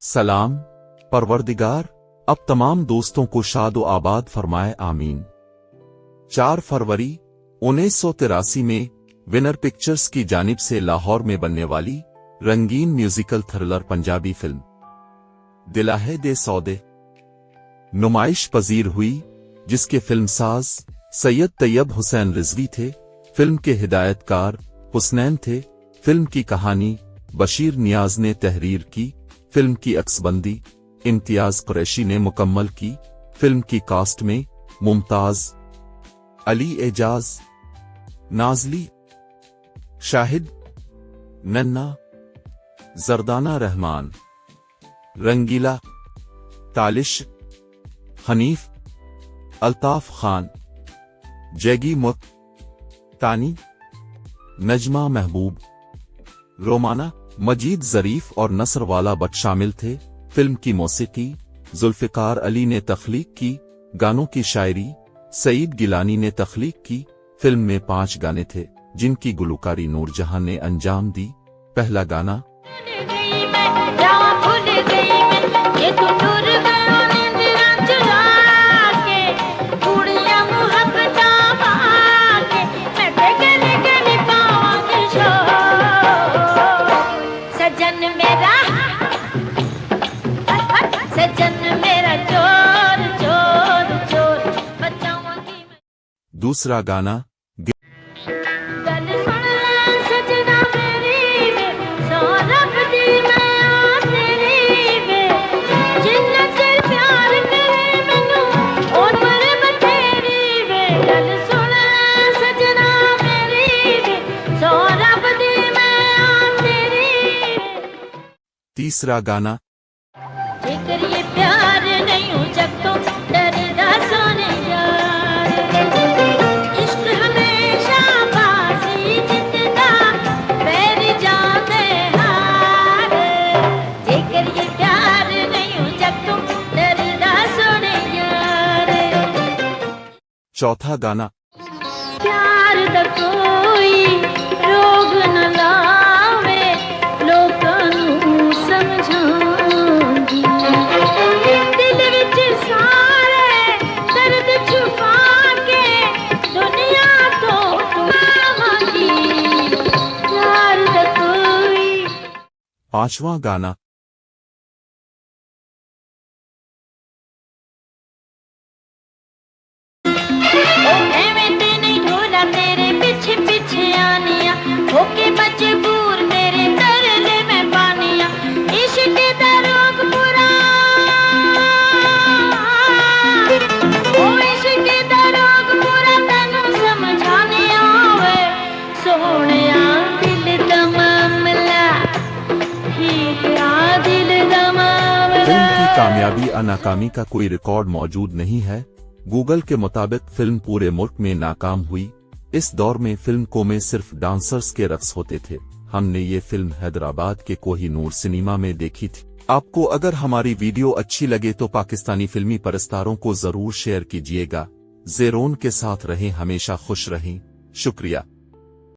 सलाम, परवरदिगार अब तमाम दोस्तों को शादो आबाद फरमाए आमीन। 4 फरवरी 1983 में विनर पिक्चर्स की जानिब से लाहौर में बनने वाली रंगीन म्यूजिकल थ्रिलर पंजाबी फिल्म दिलाहे दे सौदे नुमाइश पजीर हुई, जिसके फिल्मसाज सैयद तैयब हुसैन रिजवी थे। फिल्म के हिदायतकार हुसनैन थे। फिल्म की कहानी बशीर नियाज ने तहरीर की। फिल्म की अक्सबंदी इम्तियाज कुरैशी ने मुकम्मल की। फिल्म की कास्ट में मुमताज, अली एजाज, नाजली, शाहिद, नन्ना, जरदाना रहमान, रंगीला, तालिश, हनीफ, अल्ताफ खान, जैगी मुत, तानी, नजमा महबूब, रोमाना, मजीद जरीफ और नसरवाला बट शामिल थे। फिल्म की मौसीकी जुल्फिकार अली ने तख्लीक की। गानों की शायरी सईद गिलानी ने तख्लीक की। फिल्म में 5 गाने थे, जिनकी गुलकारी नूरजहां ने अंजाम दी। पहला गाना दूसरा गाना तीसरा गाना चौथा गाना प्यार दा कोई रोग न लावे, लोकां नूं समझांदी, दिल विच सारे दर्द छुपा के दुनिया तो पावांगी, प्यार दा कोई। पांचवा गाना होके मजबूर तेरे तरले में पानिया, इश्क दा रोग पूरा, ओ इश्क दा रोग पूरा तैनू समझाने आवे, सोहणिया दिल दा मामला, हीरा दिल दा मामला। फिल्म की कामयाबी या नाकामी का कोई रिकॉर्ड मौजूद नहीं है। गूगल के मुताबिक फिल्म पूरे मुल्क में नाकाम हुई। इस दौर में फिल्म को में सिर्फ डांसर्स के रक्स होते थे। हमने ये फिल्म हैदराबाद के कोहिनूर सिनेमा में देखी थी। आपको अगर हमारी वीडियो अच्छी लगे तो पाकिस्तानी फिल्मी परस्तारों को जरूर शेयर कीजिएगा। ज़ेरोन के साथ रहें, हमेशा खुश रहें। शुक्रिया।